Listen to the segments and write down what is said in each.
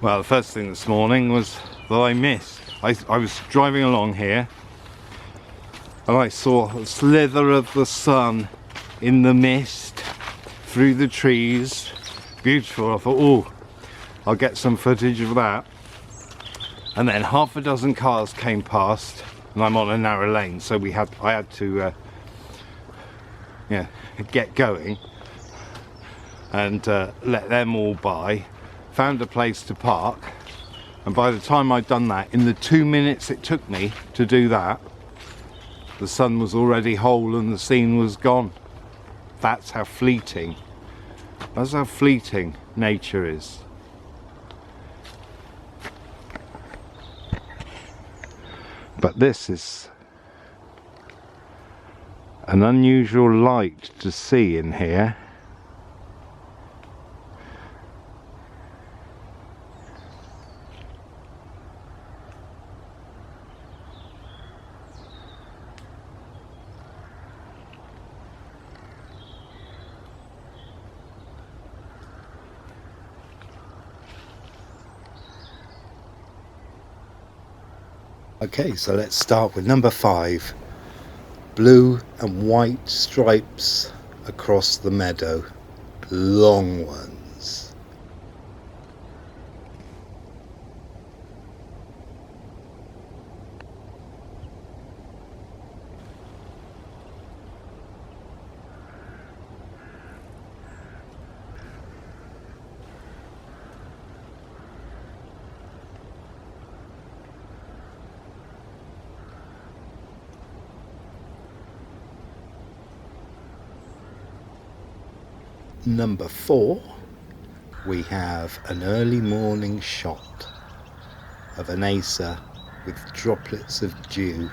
Well, the first thing this morning was that I missed. I was driving along here and I saw a slither of the sun in the mist through the trees. Beautiful. I thought, oh, I'll get some footage of that. And then half a dozen cars came past, and I'm on a narrow lane, so I had to get going and let them all by. Found a place to park, and by the time I'd done that, in the 2 minutes it took me to do that, the sun was already whole and the scene was gone. That's how fleeting nature is. But this is an unusual light to see in here. Okay, so let's start with number 5. Blue and white stripes across the meadow. Long ones. Number 4, we have an early morning shot of an acer with droplets of dew.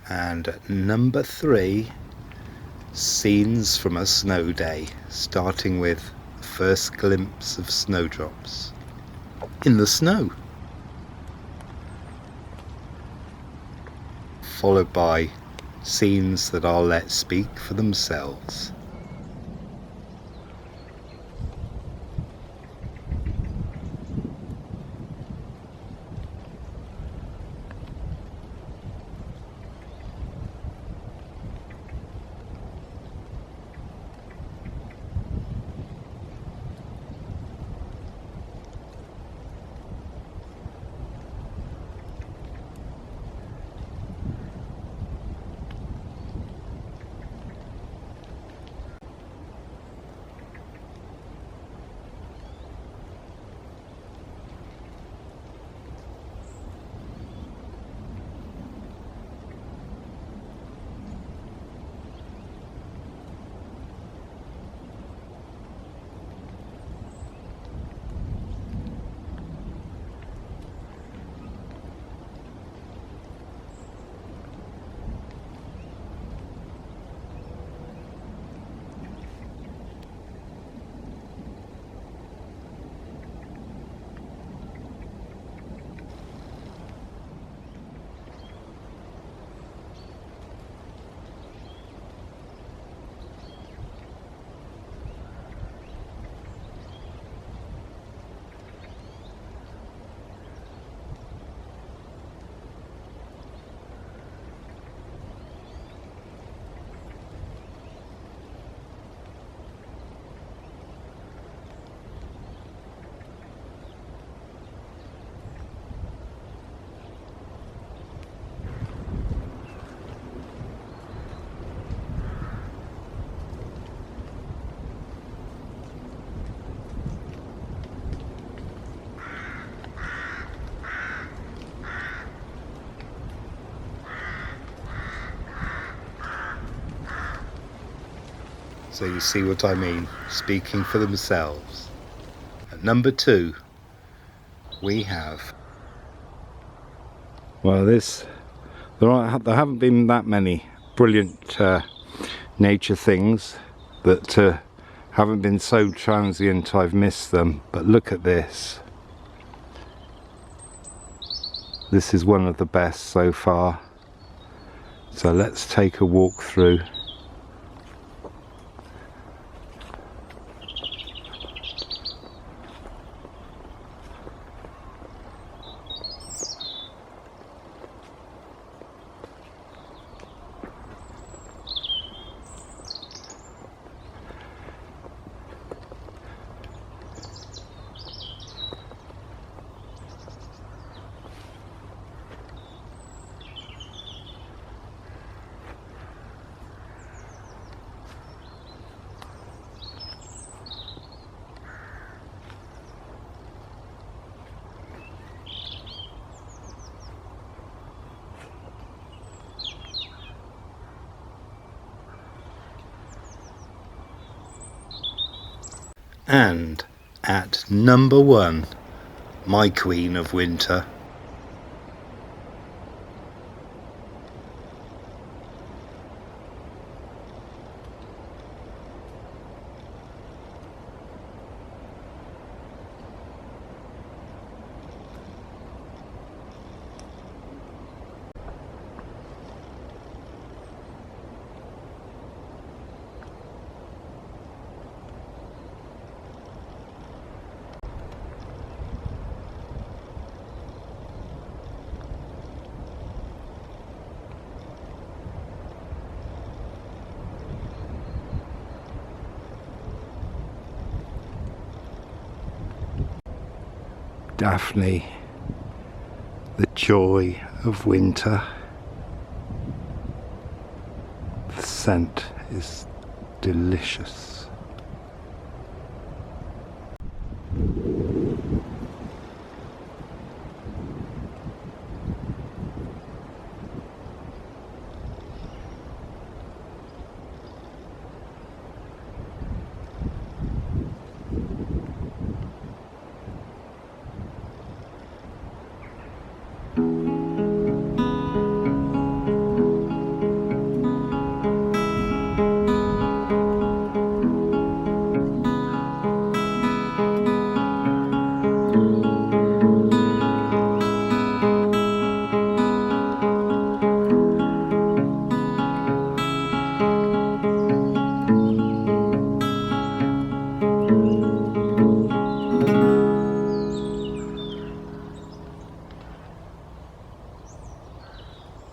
And number 3, scenes from a snow day, starting with first glimpse of snowdrops in the snow, followed by scenes that I'll let speak for themselves. So you see what I mean, speaking for themselves. At number 2, we have... Well, there haven't been that many brilliant nature things that haven't been so transient I've missed them, but look at this. This is one of the best so far. So let's take a walk through. And at number 1, my queen of winter. Daphne, the joy of winter. The scent is delicious.